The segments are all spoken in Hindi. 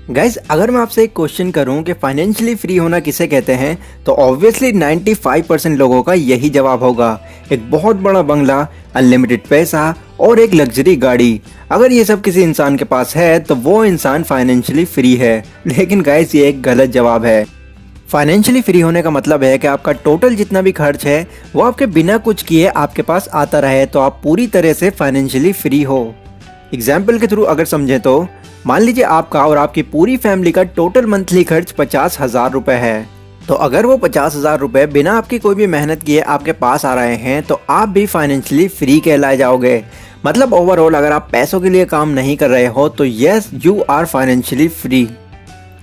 गाइज अगर मैं आपसे एक क्वेश्चन करूं कि फाइनेंशियली फ्री होना किसे कहते हैं तो ऑब्वियसली 95% लोगों का यही जवाब होगा। एक बहुत बड़ा बंगला, अनलिमिटेड पैसा और एक लग्जरी गाड़ी। अगर ये सब किसी इंसान के पास है तो वो इंसान फाइनेंशियली फ्री है। लेकिन गाइज ये एक गलत जवाब है। फाइनेंशियली फ्री होने का मतलब है कि आपका टोटल जितना भी खर्च है वो आपके बिना कुछ किए आपके पास आता रहे, तो आप पूरी तरह से फाइनेंशियली फ्री हो। एग्जाम्पल के थ्रू अगर समझें तो मान लीजिए आपका और आपकी पूरी फैमिली का टोटल मंथली खर्च 50,000 रुपए है। तो अगर वो 50,000 रुपए बिना आपकी कोई भी मेहनत किए आपके पास आ रहे हैं तो आप भी फाइनेंशियली फ्री कहलाए जाओगे। मतलब ओवरऑल अगर आप पैसों के लिए काम नहीं कर रहे हो तो yes, you are financially free.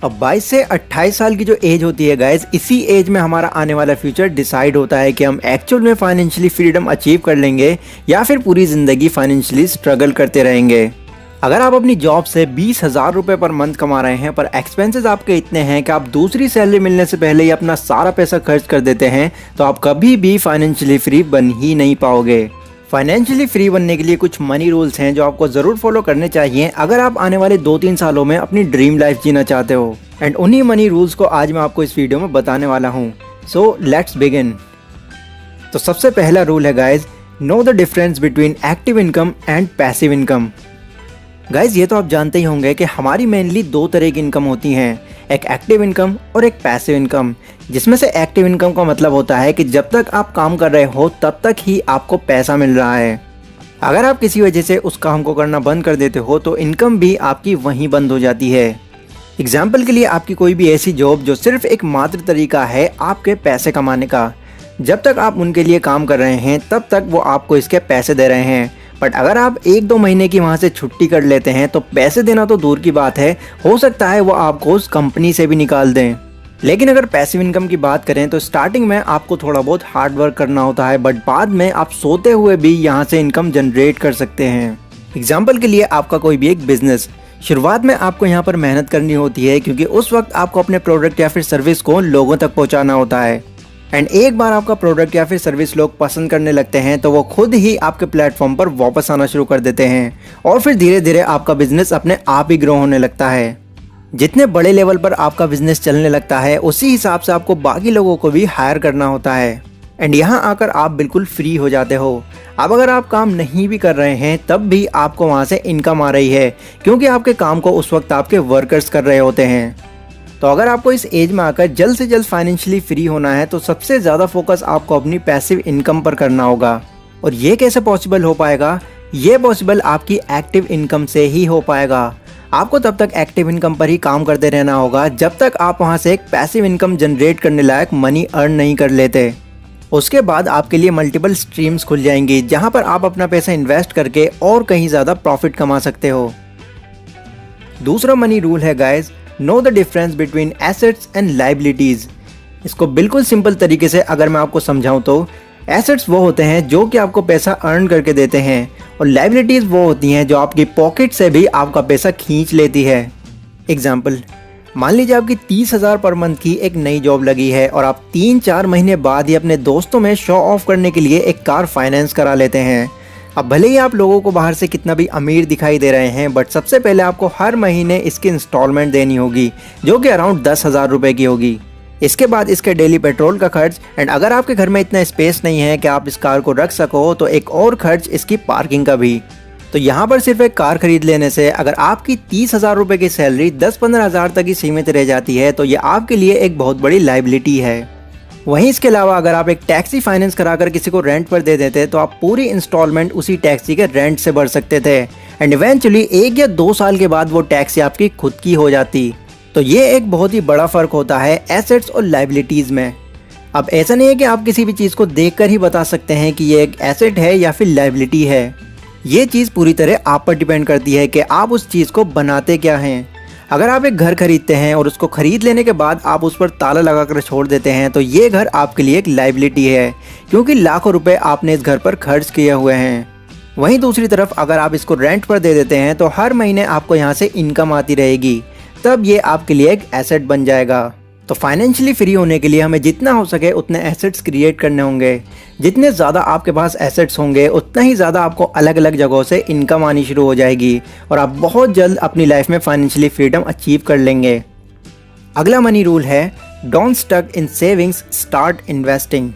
अब 22 से 28 साल की जो एज होती है गाइज, इसी एज में हमारा आने वाला फ्यूचर डिसाइड होता है कि हम एक्चुअल में फाइनेंशियली फ्रीडम अचीव कर लेंगे या फिर पूरी जिंदगी फाइनेंशियली स्ट्रगल करते रहेंगे। अगर आप अपनी जॉब से 20,000 रुपए पर मंथ कमा रहे हैं पर एक्सपेंसेस आपके इतने हैं कि आप दूसरी सैलरी मिलने से पहले ही अपना सारा पैसा खर्च कर देते हैं तो आप कभी भी फाइनेंशियली फ्री बन ही नहीं पाओगे। फाइनेंशियली फ्री बनने के लिए कुछ मनी रूल्स हैं जो आपको ज़रूर फॉलो करने चाहिए अगर आप आने वाले 2-3 सालों में अपनी ड्रीम लाइफ जीना चाहते हो। एंड उन्हीं मनी रूल्स को आज मैं आपको इस वीडियो में बताने वाला हूँ। So let's begin. तो सबसे पहला रूल है guys, know the difference between active income and passive income. Guys ये तो आप जानते ही होंगे कि हमारी मेनली दो तरह की इनकम होती हैं, एक एक्टिव इनकम और एक पैसिव इनकम। जिसमें से एक्टिव इनकम का मतलब होता है कि जब तक आप काम कर रहे हो तब तक ही आपको पैसा मिल रहा है। अगर आप किसी वजह से उस काम को करना बंद कर देते हो तो इनकम भी आपकी वहीं बंद हो जाती है। एग्जाम्पल के लिए आपकी कोई भी ऐसी जॉब जो सिर्फ एक मात्र तरीका है आपके पैसे कमाने का, जब तक आप उनके लिए काम कर रहे हैं तब तक वो आपको इसके पैसे दे रहे हैं। बट अगर आप 1-2 महीने की वहाँ से छुट्टी कर लेते हैं तो पैसे देना तो दूर की बात है, हो सकता है वो आपको उस कंपनी से भी निकाल दें। लेकिन अगर पैसिव इनकम की बात करें तो स्टार्टिंग में आपको थोड़ा बहुत हार्ड वर्क करना होता है, बट बाद में आप सोते हुए भी यहाँ से इनकम जनरेट कर सकते हैं। एग्जाम्पल के लिए आपका कोई भी एक बिजनेस, शुरुआत में आपको यहाँ पर मेहनत करनी होती है क्योंकि उस वक्त आपको अपने प्रोडक्ट या फिर सर्विस को लोगों तक पहुँचाना होता है। एंड एक बार आपका प्रोडक्ट या फिर सर्विस लोग पसंद करने लगते हैं तो वो खुद ही आपके प्लेटफॉर्म पर वापस आना शुरू कर देते हैं और फिर धीरे धीरे आपका बिजनेस अपने आप ही ग्रो होने लगता है। जितने बड़े लेवल पर आपका बिजनेस चलने लगता है उसी हिसाब से आपको बाकी लोगों को भी हायर करना होता है। एंड यहाँ आकर आप बिल्कुल फ्री हो जाते हो। अब अगर आप काम नहीं भी कर रहे हैं तब भी आपको वहाँ से इनकम आ रही है क्योंकि आपके काम को उस वक्त आपके वर्कर्स कर रहे होते हैं। तो अगर आपको इस एज में आकर जल्द से जल्द फाइनेंशियली फ्री होना है तो सबसे ज़्यादा फोकस आपको अपनी पैसिव इनकम पर करना होगा। और ये कैसे पॉसिबल हो पाएगा? ये पॉसिबल आपकी एक्टिव इनकम से ही हो पाएगा। आपको तब तक एक्टिव इनकम पर ही काम करते रहना होगा जब तक आप वहाँ से एक पैसिव इनकम जनरेट करने लायक मनी अर्न नहीं कर लेते। उसके बाद आपके लिए मल्टीपल स्ट्रीम्स खुल जाएंगी जहाँ पर आप अपना पैसा इन्वेस्ट करके और कहीं ज़्यादा प्रॉफिट कमा सकते हो। दूसरा मनी रूल है guys, know the difference between assets and liabilities. इसको बिल्कुल सिंपल तरीके से अगर मैं आपको समझाऊं तो एसेट्स वो होते हैं जो कि आपको पैसा अर्न करके देते हैं और लाइबिलिटीज़ वो होती हैं जो आपकी पॉकेट से भी आपका पैसा खींच लेती है। एग्जाम्पल, मान लीजिए आपकी 30,000 पर मंथ की एक नई जॉब लगी है और आप 3-4 महीने बाद ही अपने दोस्तों में शो ऑफ करने के लिए एक कार फाइनेंस करा लेते हैं। अब भले ही आप लोगों को बाहर से कितना भी अमीर दिखाई दे रहे हैं बट सबसे पहले आपको हर महीने इसकी इंस्टॉलमेंट देनी होगी जो कि अराउंड 10,000 रुपये की होगी। इसके बाद इसके डेली पेट्रोल का खर्च, एंड अगर आपके घर में इतना स्पेस नहीं है कि आप इस कार को रख सको तो एक और खर्च इसकी पार्किंग का भी। तो यहाँ पर सिर्फ एक कार खरीद लेने से अगर आपकी 30,000 रुपये की सैलरी 10-15,000 तक ही सीमित रह जाती है तो ये आपके लिए एक बहुत बड़ी लाइबिलिटी है। वहीं इसके अलावा अगर आप एक टैक्सी फाइनेंस कराकर किसी को रेंट पर दे देते तो आप पूरी इंस्टॉलमेंट उसी टैक्सी के रेंट से भर सकते थे एंड इवेंचुअली 1 या 2 साल के बाद वो टैक्सी आपकी खुद की हो जाती। तो ये एक बहुत ही बड़ा फ़र्क होता है एसेट्स और लाइबिलिटीज़ में। अब ऐसा नहीं है कि आप किसी भी चीज़ को देखकर ही बता सकते हैं कि ये एक एसेट है या फिर लाइबिलिटी है। ये चीज़ पूरी तरह आप पर डिपेंड करती है कि आप उस चीज़ को बनाते क्या हैं। अगर आप एक घर खरीदते हैं और उसको खरीद लेने के बाद आप उस पर ताला लगाकर छोड़ देते हैं तो ये घर आपके लिए एक लाइबिलिटी है क्योंकि लाखों रुपए आपने इस घर पर खर्च किए हुए हैं। वहीं दूसरी तरफ अगर आप इसको रेंट पर दे देते हैं तो हर महीने आपको यहाँ से इनकम आती रहेगी, तब ये आपके लिए एक एसेट बन जाएगा। तो फाइनेंशियली फ्री होने के लिए हमें जितना हो सके उतने एसेट्स क्रिएट करने होंगे। जितने ज़्यादा आपके पास एसेट्स होंगे उतना ही ज़्यादा आपको अलग अलग जगहों से इनकम आनी शुरू हो जाएगी और आप बहुत जल्द अपनी लाइफ में फाइनेंशियली फ्रीडम अचीव कर लेंगे। अगला मनी रूल है don't stuck in savings, start investing.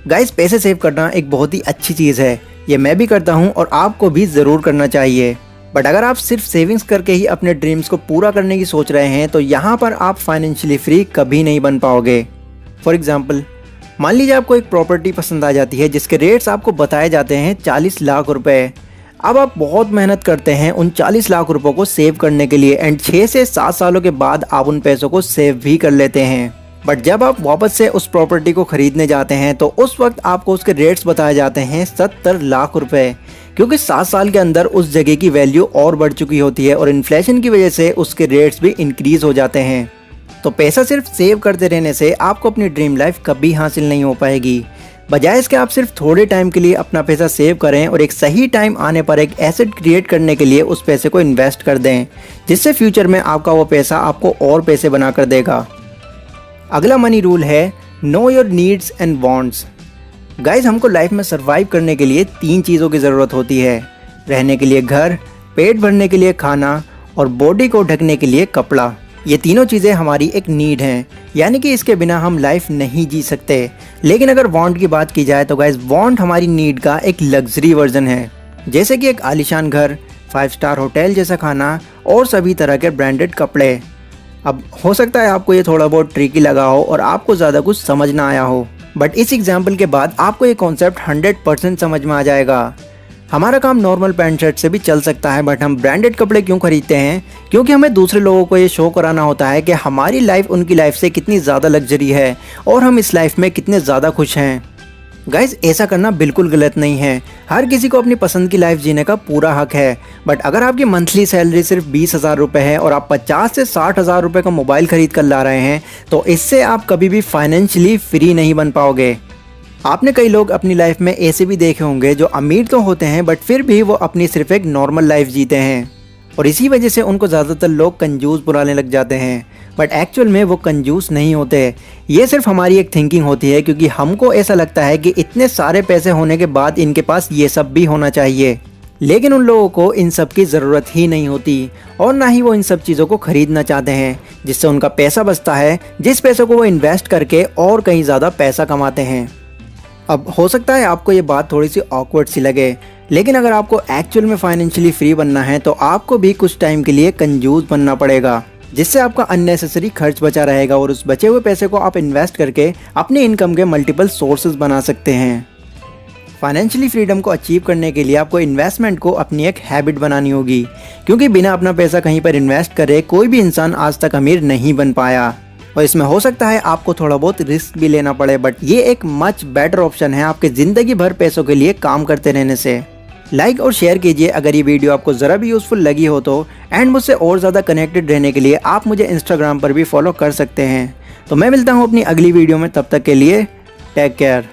Guys, पैसे सेव करना एक बहुत ही अच्छी चीज़ है। ये मैं भी करता हूँ और आपको भी ज़रूर करना चाहिए। बट अगर आप सिर्फ सेविंग्स करके ही अपने ड्रीम्स को पूरा करने की सोच रहे हैं तो यहाँ पर आप फाइनेंशियली फ्री कभी नहीं बन पाओगे। फॉर एग्जाम्पल, मान लीजिए आपको एक प्रॉपर्टी पसंद आ जाती है जिसके रेट्स आपको बताए जाते हैं 40 लाख रुपए। अब आप बहुत मेहनत करते हैं उन 40 लाख रुपए को सेव करने के लिए एंड 6 से 7 सालों के बाद आप उन पैसों को सेव भी कर लेते हैं। बट जब आप वापस से उस प्रॉपर्टी को खरीदने जाते हैं तो उस वक्त आपको उसके रेट्स बताए जाते हैं 70 लाख रुपए, क्योंकि 7 साल के अंदर उस जगह की वैल्यू और बढ़ चुकी होती है और इन्फ्लेशन की वजह से उसके रेट्स भी इंक्रीज हो जाते हैं। तो पैसा सिर्फ सेव करते रहने से आपको अपनी ड्रीम लाइफ कभी हासिल नहीं हो पाएगी। बजाय इसके आप सिर्फ थोड़े टाइम के लिए अपना पैसा सेव करें और एक सही टाइम आने पर एक एसेट क्रिएट करने के लिए उस पैसे को इन्वेस्ट कर दें, जिससे फ्यूचर में आपका वो पैसा आपको और पैसे बना कर देगा। अगला मनी रूल है know your needs and wants. Guys, हमको लाइफ में सरवाइव करने के लिए 3 चीज़ों की ज़रूरत होती है। रहने के लिए घर, पेट भरने के लिए खाना और बॉडी को ढकने के लिए कपड़ा। ये तीनों चीज़ें हमारी एक नीड हैं, यानी कि इसके बिना हम लाइफ नहीं जी सकते। लेकिन अगर वांट की बात की जाए तो गाइस, वांट हमारी नीड का एक लग्जरी वर्जन है, जैसे कि एक आलीशान घर, 5 स्टार होटल जैसा खाना और सभी तरह के ब्रांडेड कपड़े। अब हो सकता है आपको ये थोड़ा बहुत ट्रिकी लगा हो और आपको ज़्यादा कुछ समझ ना आया हो, बट इस एग्जाम्पल के बाद आपको ये कॉन्सेप्ट 100% समझ में आ जाएगा। हमारा काम नॉर्मल पैंट शर्ट से भी चल सकता है, बट हम ब्रांडेड कपड़े क्यों खरीदते हैं? क्योंकि हमें दूसरे लोगों को ये शो कराना होता है कि हमारी लाइफ उनकी लाइफ से कितनी ज़्यादा लग्जरी है और हम इस लाइफ में कितने ज़्यादा खुश हैं। गाइस, ऐसा करना बिल्कुल गलत नहीं है। हर किसी को अपनी पसंद की लाइफ जीने का पूरा हक है। बट अगर आपकी मंथली सैलरी सिर्फ 20,000 रुपये है और आप 50 से 60,000 रुपये का मोबाइल खरीद कर ला रहे हैं तो इससे आप कभी भी फाइनेंशियली फ्री नहीं बन पाओगे। आपने कई लोग अपनी लाइफ में ऐसे भी देखे होंगे जो अमीर तो होते हैं बट फिर भी वो अपनी सिर्फ एक नॉर्मल लाइफ जीते हैं और इसी वजह से उनको ज़्यादातर लोग कंजूस बुलाने लग जाते हैं। बट एक्चुअल में वो कंजूस नहीं होते। ये सिर्फ हमारी एक थिंकिंग होती है, क्योंकि हमको ऐसा लगता है कि इतने सारे पैसे होने के बाद इनके पास ये सब भी होना चाहिए। लेकिन उन लोगों को इन सब की ज़रूरत ही नहीं होती और ना ही वो इन सब चीज़ों को खरीदना चाहते हैं, जिससे उनका पैसा बचता है, जिस पैसों को वो इन्वेस्ट करके और कहीं ज़्यादा पैसा कमाते हैं। अब हो सकता है आपको ये बात थोड़ी सी ऑकवर्ड सी लगे, लेकिन अगर आपको एक्चुअल में फाइनेंशियली फ्री बनना है तो आपको भी कुछ टाइम के लिए कंजूस बनना पड़ेगा, जिससे आपका अननेसेसरी खर्च बचा रहेगा और उस बचे हुए पैसे को आप इन्वेस्ट करके अपने इनकम के मल्टीपल सोर्सेज बना सकते हैं। फाइनेंशियली फ्रीडम को अचीव करने के लिए आपको इन्वेस्टमेंट को अपनी एक हैबिट बनानी होगी, क्योंकि बिना अपना पैसा कहीं पर इन्वेस्ट करे कोई भी इंसान आज तक अमीर नहीं बन पाया। और इसमें हो सकता है आपको थोड़ा बहुत रिस्क भी लेना पड़े, बट ये एक मच बेटर ऑप्शन है आपके ज़िंदगी भर पैसों के लिए काम करते रहने से। लाइक और शेयर कीजिए अगर ये वीडियो आपको ज़रा भी यूज़फुल लगी हो तो, एंड मुझसे और ज़्यादा कनेक्टेड रहने के लिए आप मुझे इंस्टाग्राम पर भी फॉलो कर सकते हैं। तो मैं मिलता हूँ अपनी अगली वीडियो में, तब तक के लिए टेक केयर।